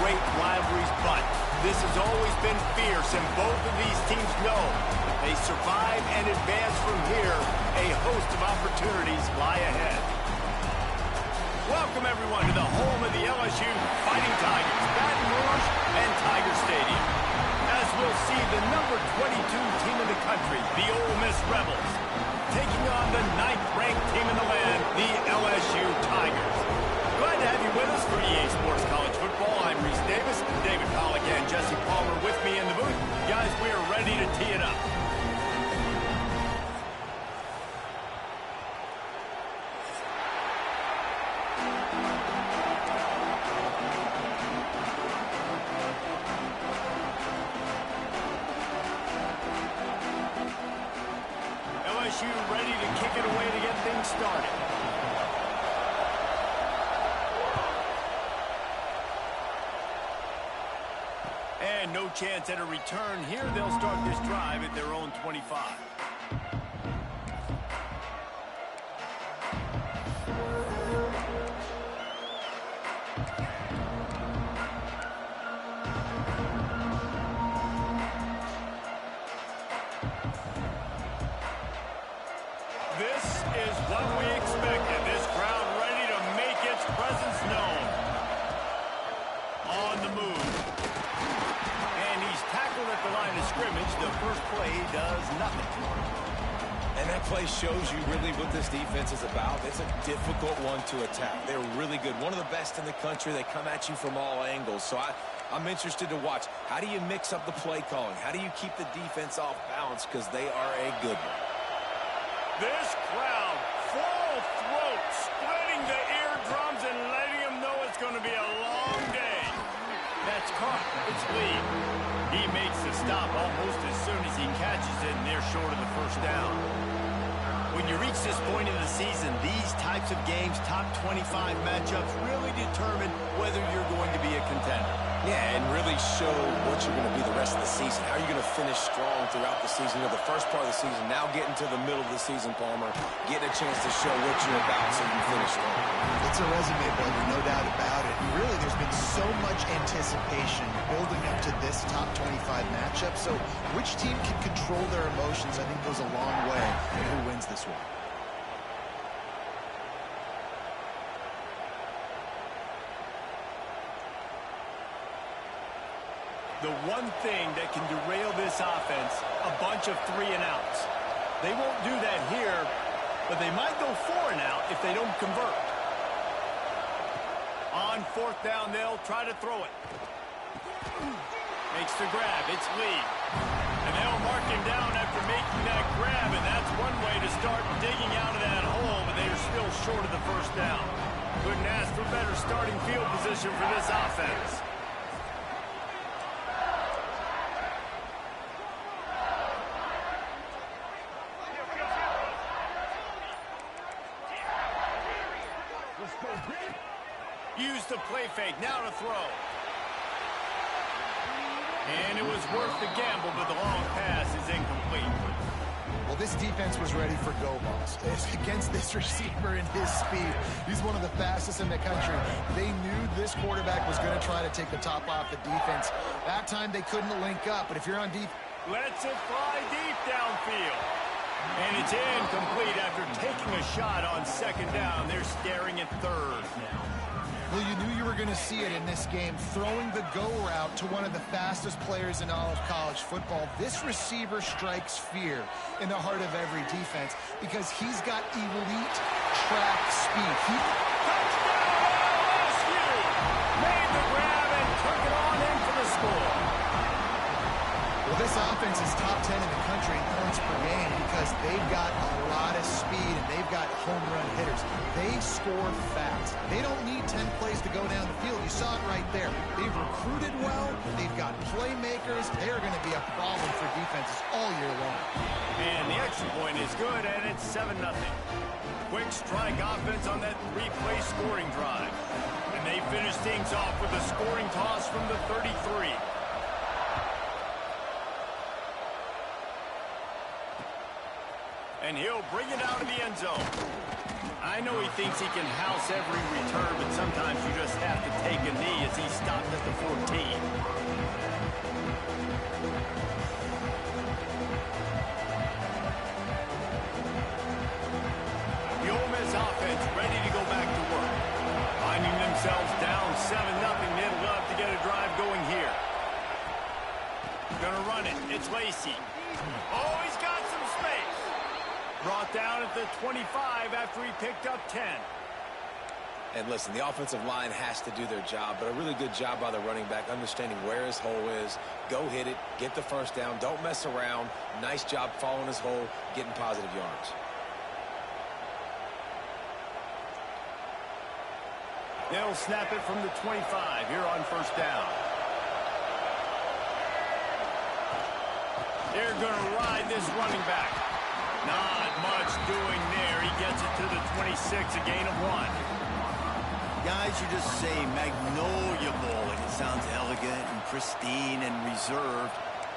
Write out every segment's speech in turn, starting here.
great rivalries, but this has always been fierce, and both of these teams know if they survive and advance from here, a host of opportunities lie ahead. Welcome, everyone, to the home of the LSU Fighting Tigers, Baton Rouge and Tiger Stadium. As we'll see the number 22 team in the country, the Ole Miss Rebels, taking on the 9th-ranked team in the land, the LSU Tigers. Glad to have you with us for EA Sports College Football. I'm Reese Davis, David Pollack and Jesse Palmer with me in the booth. Guys, we are ready to tee it up. LSU ready to kick it away to get things started. And no chance at a return here. They'll start this drive at their own 25. This is what we expected. This crowd ready to make its presence known. On the move. And he's tackled at the line of scrimmage. The first play does nothing. And that play shows you really what this defense is about. It's a difficult one to attack. They're really good. One of the best in the country. They come at you from all angles. So I'm interested to watch. How do you mix up the play calling? How do you keep the defense off balance? Because they are a good one. This crowd, full throat, splitting the eardrums and letting them know it's going to be a long day. That's caught. It's Lee. He makes the stop almost as soon as he catches it, and they're short of the first down. When you reach this point in the season, these types of games, top 25 matchups, really determine whether you're going to be a contender. Yeah, and really show what you're going to be the rest of the season. How are you going to finish strong throughout the season? You know, the first part of the season, now getting to the middle of the season, Palmer, getting a chance to show what you're about so you can finish strong. It's a resume builder, no doubt about it. And really, there's been so much anticipation building up to this top 25 matchup. So which team can control their emotions, I think, goes a long way in who wins this one. The one thing that can derail this offense, a bunch of 3-and-outs. They won't do that here, but they might go 4-and-out if they don't convert. On 4th down, they'll try to throw it. Makes the grab. It's Lee. And they'll mark him down after making that grab, and that's one way to start digging out of that hole, but they are still short of the first down. Couldn't ask for better starting field position for this offense. Use the play fake, now to throw. And it was worth the gamble, but the long pass is incomplete. Well, this defense was ready for go balls. Against this receiver and his speed, he's one of the fastest in the country. They knew this quarterback was going to try to take the top off the defense. That time they couldn't link up, but if you're on defense... Lets it fly deep downfield. And it's incomplete after taking a shot on 2nd down. They're staring at 3rd. Well, you knew you were going to see it in this game, throwing the go route to one of the fastest players in all of college football. This receiver strikes fear in the heart of every defense because he's got elite track speed. Touchdown, LSU! Made the grab and took it on in for the score. Well, this offense is top 10 in the country in points per game because they've got a lot of speed and they've got home run hitters. They score fast. They don't need 10 plays to go down the field. You saw it right there. They've recruited well. They've got playmakers. They're going to be a problem for defenses all year long. And the extra point is good, and it's 7-0. Quick strike offense on that 3-play scoring drive. And they finish things off with a scoring toss from the 33. And he'll bring it out of the end zone. I know he thinks he can house every return, but sometimes you just have to take a knee as he stopped at the 14. The Ole Miss offense ready to go back to work. Finding themselves down 7-0, they'd love to get a drive going here. Gonna run it. It's Lacey. Oh, he's got some space. Brought down at the 25 after he picked up 10. And listen, the offensive line has to do their job, but a really good job by the running back, understanding where his hole is. Go hit it, get the first down, don't mess around. Nice job following his hole, getting positive yards. They'll snap it from the 25 here on first down. They're going to ride this running back. Not much doing there. He gets it to the 26, a gain of 1. Guys, you just say Magnolia Bowl, and it sounds elegant and pristine and reserved.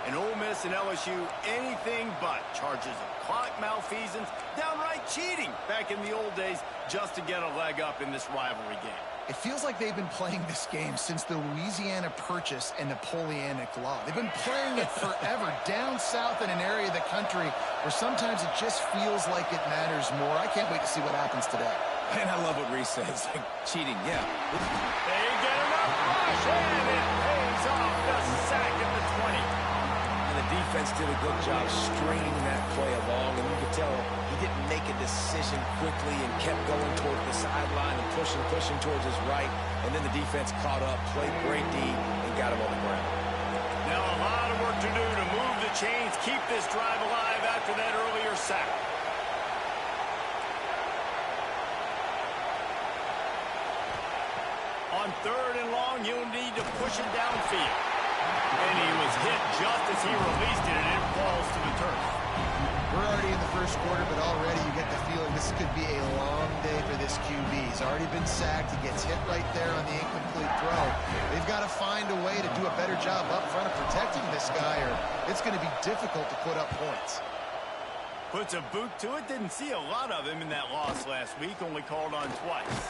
And Ole Miss and LSU, anything but. Charges of clock malfeasance, downright cheating back in the old days just to get a leg up in this rivalry game. It feels like they've been playing this game since the Louisiana Purchase and Napoleonic Law. They've been playing it forever down south in an area of the country where sometimes it just feels like it matters more. I can't wait to see what happens today. And I love what Reese says, like cheating, yeah. They get enough rush, and it pays off the sack at the 20. And the defense did a good job stringing that play along, and you could tell he didn't make a decision quickly and kept going toward the sideline and pushing towards his right, and then the defense caught up, played great D, and got him on the ground. Now a lot of work to do to move the chains, keep this drive alive after that earlier sack. On 3rd and long, you'll need to push it downfield. And he was hit just as he released it, and it falls to the turf. We're already in the first quarter, but already you get the feeling this could be a long day for this QB. He's already been sacked. He gets hit right there on the incomplete throw. They've got to find a way to do a better job up front of protecting this guy, or it's going to be difficult to put up points. Puts a boot to it. Didn't see a lot of him in that loss last week. Only called on twice.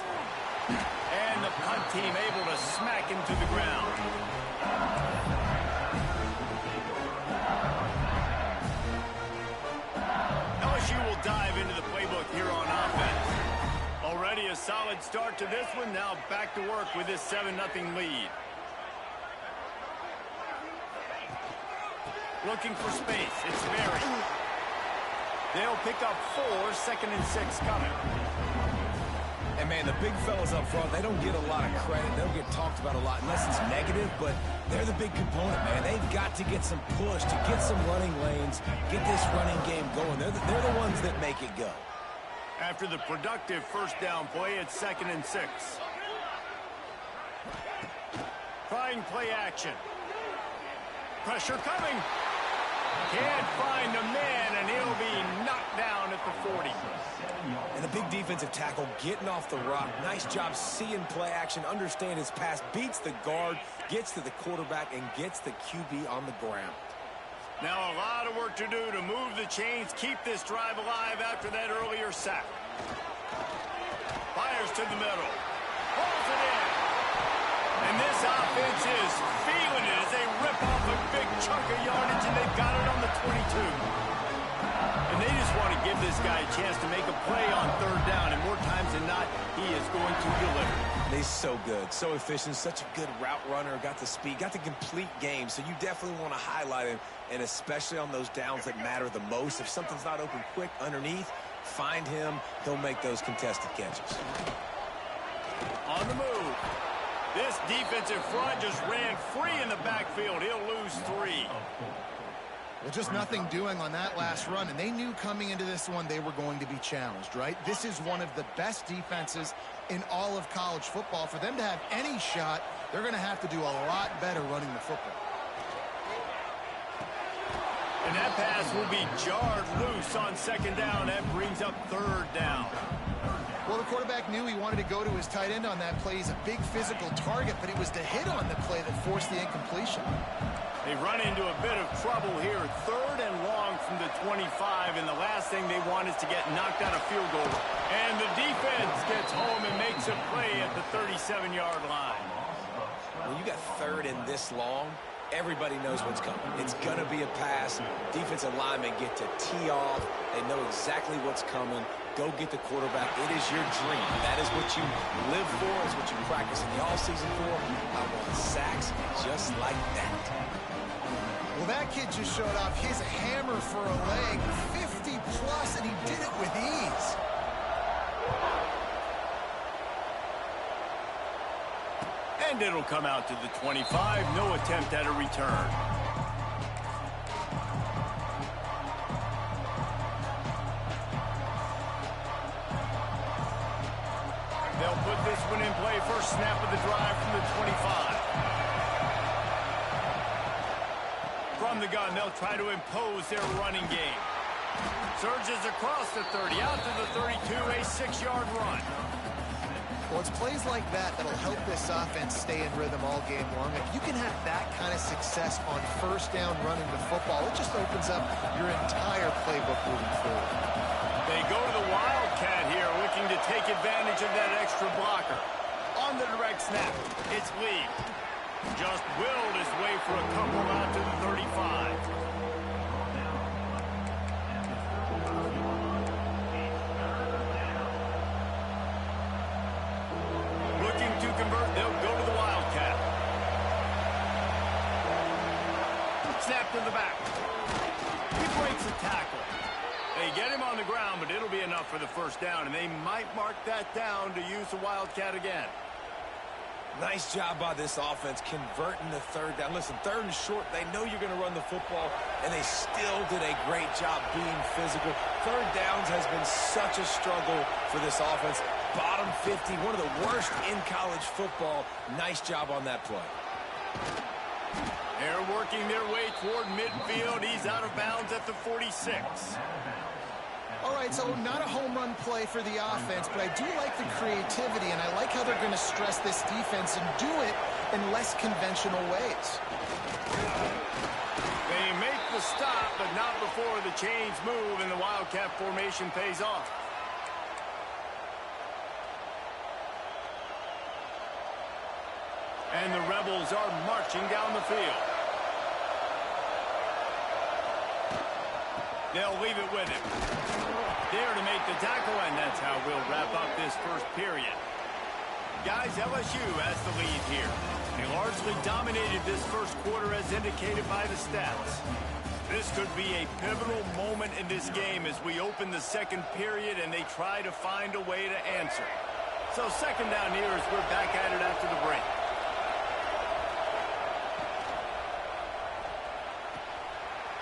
And the punt team able to smack him to the ground. LSU will dive into the playbook here on offense. Already a solid start to this one. Now back to work with this 7-0 lead. Looking for space. It's Berry. They'll pick up 4, 2nd and 6 coming. And, man, the big fellas up front, they don't get a lot of credit. They don't get talked about a lot unless it's negative, but they're the big component, man. They've got to get some push, to get some running lanes, get this running game going. They're the ones that make it go. After the productive first down play, it's 2nd and 6. Trying play action. Pressure coming. Can't find a man, and he'll be knocked down at the 40. And a big defensive tackle getting off the rock. Nice job seeing play action, understand his pass, beats the guard, gets to the quarterback, and gets the QB on the ground. Now a lot of work to do to move the chains, keep this drive alive after that earlier sack. Fires to the middle. Pulls it in. And this offense is feeling it as they rip off a big chunk of yardage, and they've got it on the 22. And they just want to give this guy a chance to make a play on 3rd down, and more times than not, he is going to deliver. And he's so good, so efficient, such a good route runner, got the speed, got the complete game, so you definitely want to highlight him, and especially on those downs that matter the most. If something's not open quick underneath, find him. He'll make those contested catches. On the move. This defensive front just ran free in the backfield. He'll lose 3. Well, just nothing doing on that last run, and they knew coming into this one they were going to be challenged, right? This is one of the best defenses in all of college football. For them to have any shot, they're going to have to do a lot better running the football. And that pass will be jarred loose on 2nd down. That brings up 3rd down. Well, the quarterback knew he wanted to go to his tight end on that play. He's a big physical target, but it was the hit on the play that forced the incompletion. They run into a bit of trouble here. 3rd and long from the 25, and the last thing they want is to get knocked out of field goal. And the defense gets home and makes a play at the 37-yard line. When you got 3rd and this long, everybody knows what's coming. It's going to be a pass. Defensive linemen get to tee off. They know exactly what's coming. Go get the quarterback. It is your dream. That is what you live for. It's what you practice in the offseason for. I want sacks just like that. Well, that kid just showed off his hammer for a leg. 50-plus, and he did it with ease. And it'll come out to the 25. No attempt at a return. They'll put this one in play. First snap of the drive from the 25. From the gun, they'll try to impose their running game. Surges across the 30, out to the 32, a 6-yard run. Well, it's plays like that that'll help this offense stay in rhythm all game long. If you can have that kind of success on first down running the football, it just opens up your entire playbook moving forward. They go to the Wildcat here, looking to take advantage of that extra blocker. On the direct snap, it's Lee. Just willed his way for a couple out to the 35. Looking to convert, they'll go to the Wildcat. Snap to the back. He breaks the tackle. They get him on the ground, but it'll be enough for the first down, and they might mark that down to use the Wildcat again. Nice job by this offense converting the 3rd down. Listen, 3rd and short, they know you're going to run the football, and they still did a great job being physical. 3rd downs has been such a struggle for this offense. Bottom 50, one of the worst in college football. Nice job on that play. They're working their way toward midfield. He's out of bounds at the 46. All right, so not a home run play for the offense, but I do like the creativity, and I like how they're going to stress this defense and do it in less conventional ways. They make the stop, but not before the chains move and the Wildcat formation pays off. And the Rebels are marching down the field. They'll leave it with him. There to make the tackle, and that's how we'll wrap up this first period. Guys, LSU has the lead here. They largely dominated this first quarter as indicated by the stats. This could be a pivotal moment in this game as we open the second period and they try to find a way to answer. So second down here as we're back at it after the break.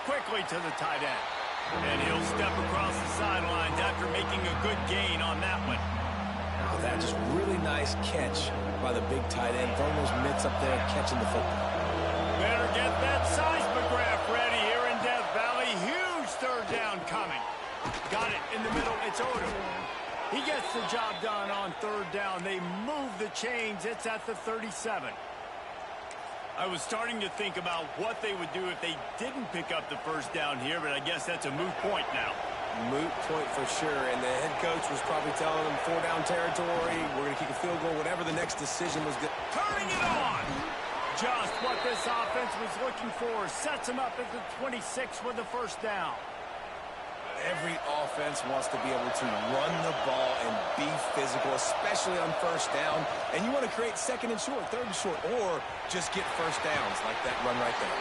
Quickly to the tight end. And he'll step across the sidelines after making a good gain on that one. Oh, that just really nice catch by the big tight end. Throwing those mitts up there, catching the football. Better get that seismograph ready here in Death Valley. Huge 3rd down coming. Got it in the middle. It's Odom. He gets the job done on 3rd down. They move the chains. It's at the 37. I was starting to think about what they would do if they didn't pick up the first down here, but I guess that's a moot point now. Moot point for sure, and the head coach was probably telling them 4-down territory, we're going to kick a field goal, whatever the next decision was. Turning it on! Just what this offense was looking for. Sets them up at the 26 with the first down. Every offense wants to be able to run the ball and be physical, especially on first down. And you want to create 2nd and short, 3rd and short, or just get first downs like that run right there.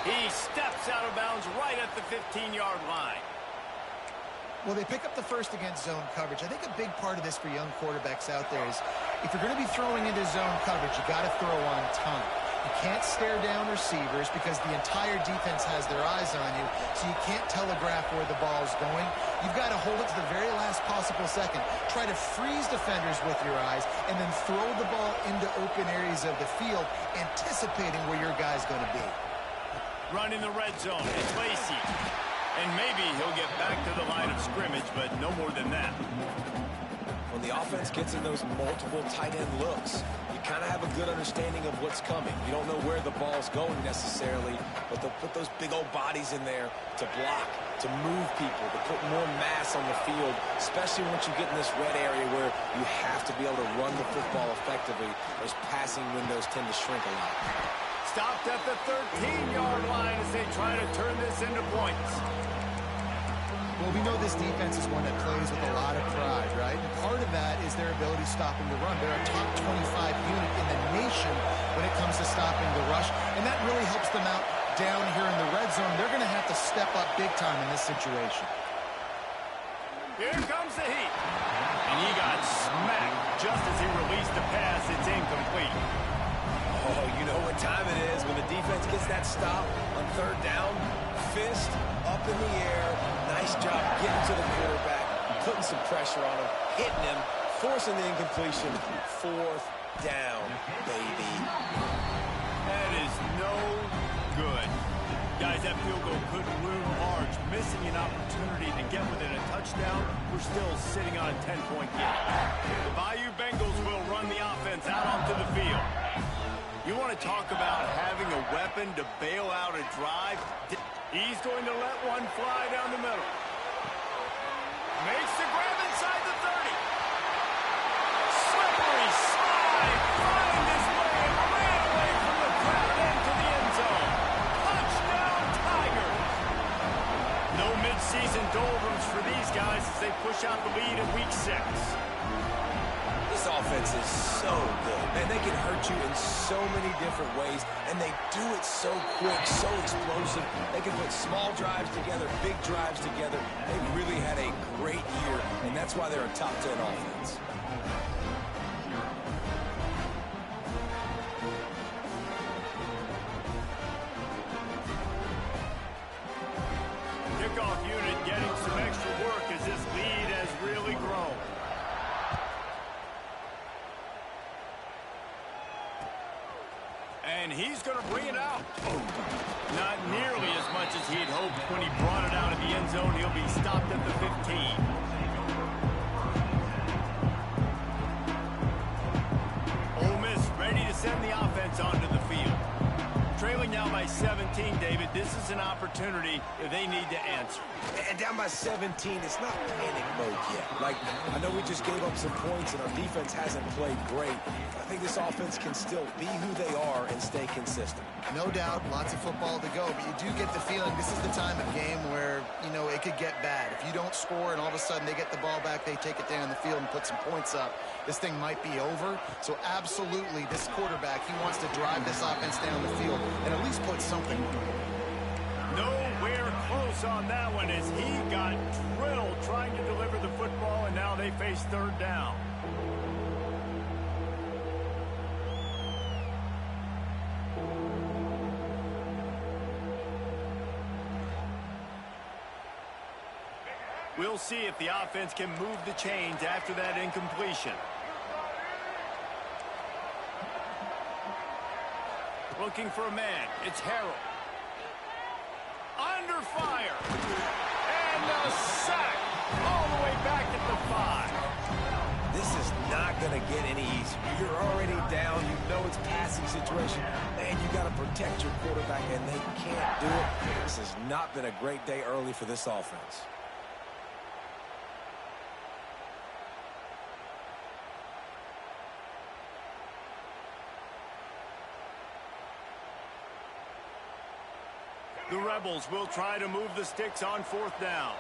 He steps out of bounds right at the 15-yard line. Well, they pick up the first against zone coverage. I think a big part of this for young quarterbacks out there is if you're going to be throwing into zone coverage, you got to throw on time. You can't stare down receivers because the entire defense has their eyes on you, so you can't telegraph where the ball's going. You've got to hold it to the very last possible second. Try to freeze defenders with your eyes, and then throw the ball into open areas of the field, anticipating where your guy's going to be. Running the red zone, it's Lacey. And maybe he'll get back to the line of scrimmage, but no more than that. when the offense gets in those multiple tight end looks, you kind of have a good understanding of what's coming. You don't know where the ball's going necessarily, but they'll put those big old bodies in there to block, to move people, to put more mass on the field, especially once you get in this red area where you have to be able to run the football effectively. Those passing windows tend to shrink a lot. Stopped at the 13-yard line as they try to turn this into points. Well, we know this defense is one that plays with a lot of pride, right? And part of that is their ability stopping the run. They're a top 25 unit in the nation when it comes to stopping the rush, and that really helps them out down here in the red zone. They're going to have to step up big time in this situation. Here comes the heat. And he got smacked just as he released the pass. It's incomplete. Oh, you know what time it is when the defense gets that stop on third down. Fist up in the air. Nice job getting to the quarterback, putting some pressure on him, hitting him, forcing the incompletion. Fourth down, baby. That is no good. Guys, that field goal could loom large. Missing an opportunity to get within a touchdown. We're still sitting on a 10-point game. The Bayou Bengals will run the offense out onto the field. You want to talk about having a weapon to bail out a drive? He's going to let one fly down the middle. Makes the grab inside the 30. Slippery slide. Find his way and ran away from the crowd into the end zone. Touchdown, Tigers. No midseason doldrums for these guys as they push out the lead in Week 6. This offense is so good. Man, they can hurt you in so many different ways, and they do it so quick, so explosive. They can put small drives together, big drives together. They've really had a great year, and that's why they're a top 10 offense. Kickoff unit getting some extra work as this lead has really grown. And he's going to bring it out. Not nearly as much as he'd hoped when he brought it out of the end zone. He'll be stopped at the 15. Ole Miss ready to send the offense onto the field. Trailing now by 17, David. This is an opportunity that they need to answer. And down by 17, it's not panic mode yet. Like, I know we just gave up some points and our defense hasn't played great. I think this offense can still be who they are and stay consistent. No doubt, lots of football to go, but you do get the feeling this is the time of game where, you know, it could get bad. If you don't score and all of a sudden they get the ball back, they take it down the field and put some points up, this thing might be over. So absolutely, this quarterback, he wants to drive this offense down the field and at least put something on it. Nowhere close on that one as he got drilled trying to deliver the football, and now they face third down. We'll see if the offense can move the chains after that incompletion. Looking for a man. It's Harrell. Under fire. And a sack. All the way back at the 5. This is not going to get any easier. You're already down. You know it's passing situation. And you got to protect your quarterback, and they can't do it. This has not been a great day early for this offense. The Rebels will try to move the sticks on fourth down.